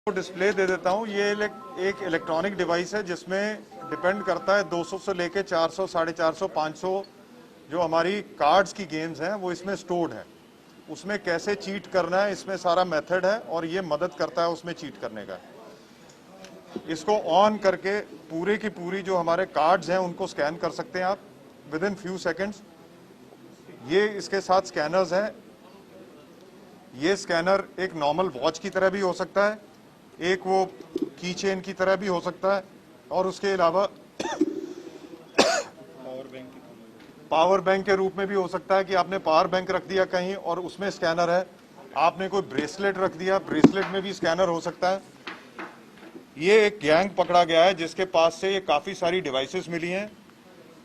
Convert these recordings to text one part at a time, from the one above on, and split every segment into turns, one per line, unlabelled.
Display दे देता हूँ। ये एक इलेक्ट्रॉनिक डिवाइस है जिसमें डिपेंड करता है 200 से लेके 400, 450, 500 जो हमारी कार्ड्स की गेम्स हैं वो इसमें स्टोर्ड है। उसमें कैसे चीट करना है इसमें सारा मेथड है और ये मदद करता है उसमें चीट करने का। इसको ऑन करके पूरे की पूरी जो हमारे कार्ड्स हैं उनको स्कैन कर सकते हैं आप विद इन फ्यू सेकेंड्स। ये इसके साथ स्कैनर्स हैं। ये स्कैनर एक नॉर्मल वॉच की तरह भी हो सकता है, एक वो की चेन की तरह भी हो सकता है, और उसके अलावा पावर बैंक के रूप में भी हो सकता है कि आपने पावर बैंक रख दिया कहीं और उसमें स्कैनर है। आपने कोई ब्रेसलेट रख दिया, ब्रेसलेट में भी स्कैनर हो सकता है। ये एक गैंग पकड़ा गया है जिसके पास से ये काफ़ी सारी डिवाइसेस मिली हैं।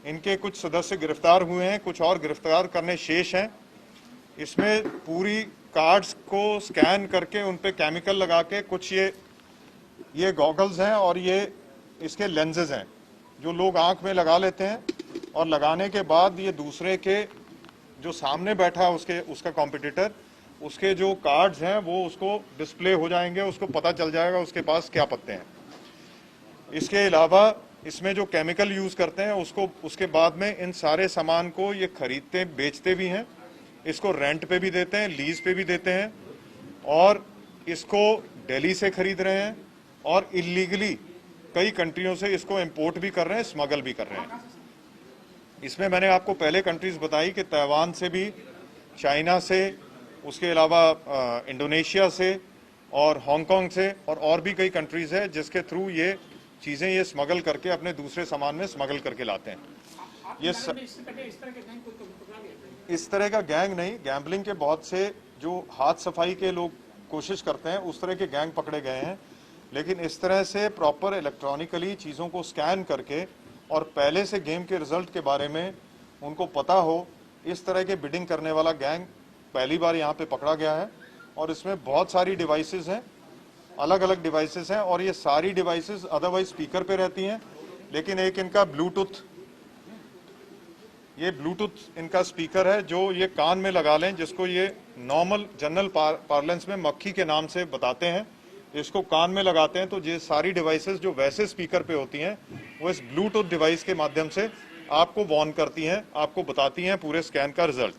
इनके कुछ सदस्य गिरफ्तार हुए हैं, कुछ और गिरफ्तार करने शेष हैं। इसमें पूरी कार्ड्स को स्कैन करके उन पे केमिकल लगा के कुछ ये गॉगल्स हैं और ये इसके लेंसेज हैं जो लोग आंख में लगा लेते हैं, और लगाने के बाद ये दूसरे के जो सामने बैठा है उसका कॉम्पिटिटर, उसके जो कार्ड्स हैं वो उसको डिस्प्ले हो जाएंगे, उसको पता चल जाएगा उसके पास क्या पत्ते हैं। इसके अलावा इसमें जो केमिकल यूज करते हैं उसके बाद में इन सारे सामान को ये खरीदते बेचते भी हैं। इसको रेंट पे भी देते हैं, लीज पे भी देते हैं, और इसको दिल्ली से खरीद रहे हैं और इलीगली कई कंट्रियों से इसको इंपोर्ट भी कर रहे हैं, स्मगल भी कर रहे हैं। इसमें मैंने आपको पहले कंट्रीज बताई कि ताइवान से भी, चाइना से, उसके अलावा इंडोनेशिया से और हांगकांग से और भी कई कंट्रीज है जिसके थ्रू ये चीज़ें ये स्मगल करके अपने दूसरे सामान में स्मगल करके लाते हैं। ये इस तरह का गैंग नहीं, गैम्बलिंग के बहुत से जो हाथ सफाई के लोग कोशिश करते हैं उस तरह के गैंग पकड़े गए हैं, लेकिन इस तरह से प्रॉपर इलेक्ट्रॉनिकली चीज़ों को स्कैन करके और पहले से गेम के रिजल्ट के बारे में उनको पता हो, इस तरह के बिडिंग करने वाला गैंग पहली बार यहाँ पे पकड़ा गया है। और इसमें बहुत सारी डिवाइसेस हैं, अलग अलग डिवाइसेस हैं, और ये सारी डिवाइसेस अदरवाइज स्पीकर पे रहती हैं, लेकिन एक इनका ब्लूटूथ इनका स्पीकर है जो ये कान में लगा लें, जिसको ये नॉर्मल जनरल पार्लेंस में मक्खी के नाम से बताते हैं। इसको कान में लगाते हैं तो ये सारी डिवाइसेस जो वैसे स्पीकर पे होती हैं वो इस ब्लूटूथ डिवाइस के माध्यम से आपको वॉर्न करती हैं, आपको बताती हैं पूरे स्कैन का रिजल्ट।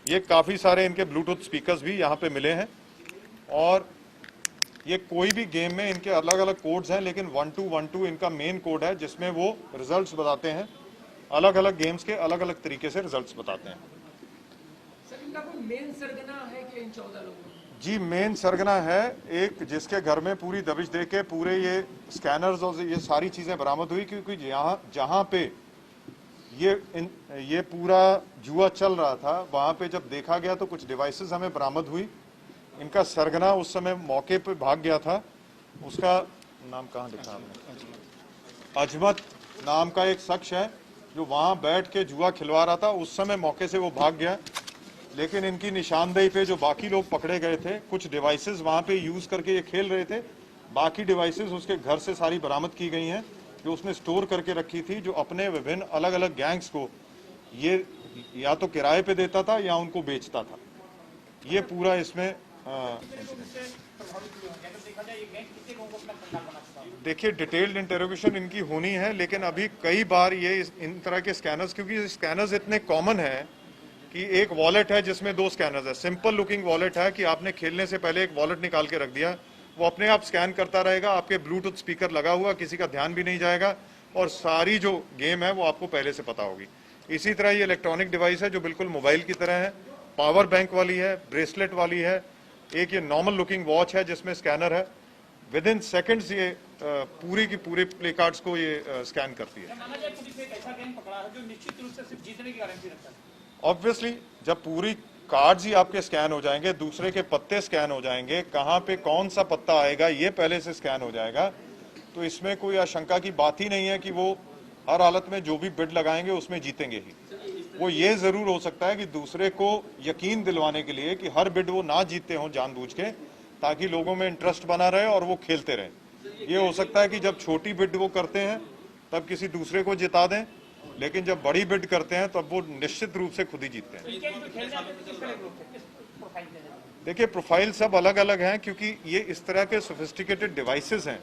ये काफ़ी सारे इनके ब्लूटूथ स्पीकर्स भी यहाँ पे मिले हैं, और ये कोई भी गेम में इनके अलग अलग कोड्स हैं, लेकिन 1212 इनका मेन कोड है जिसमें वो रिजल्ट्स बताते हैं। अलग अलग गेम्स के अलग अलग तरीके से रिजल्ट्स बताते हैं।
सर, इनका कोई मेन सरगना है कि इन 14 लोगों?
जी, मेन सरगना है एक जिसके घर में पूरी दबिश दे के पूरे ये स्कैनर्स और ये सारी चीज़ें बरामद हुई, क्योंकि जहाँ पे ये पूरा जुआ चल रहा था वहाँ पे जब देखा गया तो कुछ डिवाइसेस हमें बरामद हुई। इनका सरगना उस समय मौके पे भाग गया था, उसका नाम कहाँ लिखा आपने? अजमत नाम का एक शख्स है जो वहाँ बैठ के जुआ खिलवा रहा था, उस समय मौके से वो भाग गया। लेकिन इनकी निशानदेही पे जो बाकी लोग पकड़े गए थे, कुछ डिवाइसेस वहाँ पे यूज करके ये खेल रहे थे, बाकी डिवाइसेस उसके घर से सारी बरामद की गई हैं जो उसने स्टोर करके रखी थी, जो अपने विभिन्न अलग अलग गैंग्स को ये या तो किराए पे देता था या उनको बेचता था। ये पूरा इसमें देखिए डिटेल्ड इंटरोगेशन इनकी होनी है, लेकिन अभी कई बार ये इन तरह के स्कैनर्स, क्योंकि स्कैनर्स इतने कॉमन है कि एक वॉलेट है जिसमें 2 स्कैनर्स है, सिंपल लुकिंग वॉलेट है कि आपने खेलने से पहले एक वॉलेट निकाल के रख दिया, वो अपने आप स्कैन करता रहेगा, आपके ब्लूटूथ स्पीकर लगा हुआ, किसी का ध्यान भी नहीं जाएगा, और सारी जो गेम है वो आपको पहले से पता होगी। इसी तरह ये इलेक्ट्रॉनिक डिवाइस है जो बिल्कुल मोबाइल की तरह है, पावर बैंक वाली है, ब्रेसलेट वाली है, एक ये नॉर्मल लुकिंग वॉच है जिसमें स्कैनर है। विद इन सेकेंड्स ये पूरी की पूरे प्ले कार्ड्स को ये स्कैन करती है। ऑब्वियसली जब पूरी कार्ड्स ही आपके स्कैन हो जाएंगे, दूसरे के पत्ते स्कैन हो जाएंगे, कहाँ पे कौन सा पत्ता आएगा ये पहले से स्कैन हो जाएगा, तो इसमें कोई आशंका की बात ही नहीं है कि वो हर हालत में जो भी बिड लगाएंगे उसमें जीतेंगे ही। वो ये जरूर हो सकता है कि दूसरे को यकीन दिलवाने के लिए कि हर बिड वो ना जीतते हों जानबूझ के, ताकि लोगों में इंटरेस्ट बना रहे और वो खेलते रहें। ये हो सकता है कि जब छोटी बिड वो करते हैं तब किसी दूसरे को जिता दें, लेकिन जब बड़ी बिड करते हैं तब वो निश्चित रूप से खुद ही जीतते हैं।
प्रोफाइल में है?
देखिए प्रोफाइल सब अलग अलग हैं क्योंकि ये इस तरह के सोफिस्टिकेटेड डिवाइसेस हैं,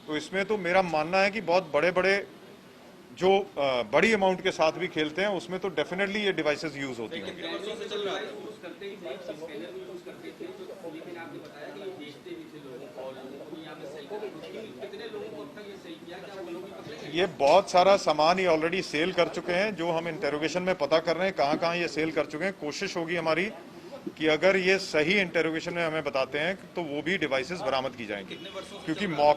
तो इसमें तो मेरा मानना है कि बहुत बड़े बड़े जो बड़ी अमाउंट के साथ भी खेलते हैं उसमें तो डेफिनेटली ये डिवाइसेस यूज होती होंगी। ये बहुत सारा सामान ये ऑलरेडी सेल कर चुके हैं, जो हम इंटेरोगेशन में पता कर रहे हैं कहाँ कहाँ ये सेल कर चुके हैं। कोशिश होगी हमारी कि अगर ये सही इंटेरोगेशन में हमें बताते हैं तो वो भी डिवाइसेस बरामद की जाएंगी, क्योंकि मौके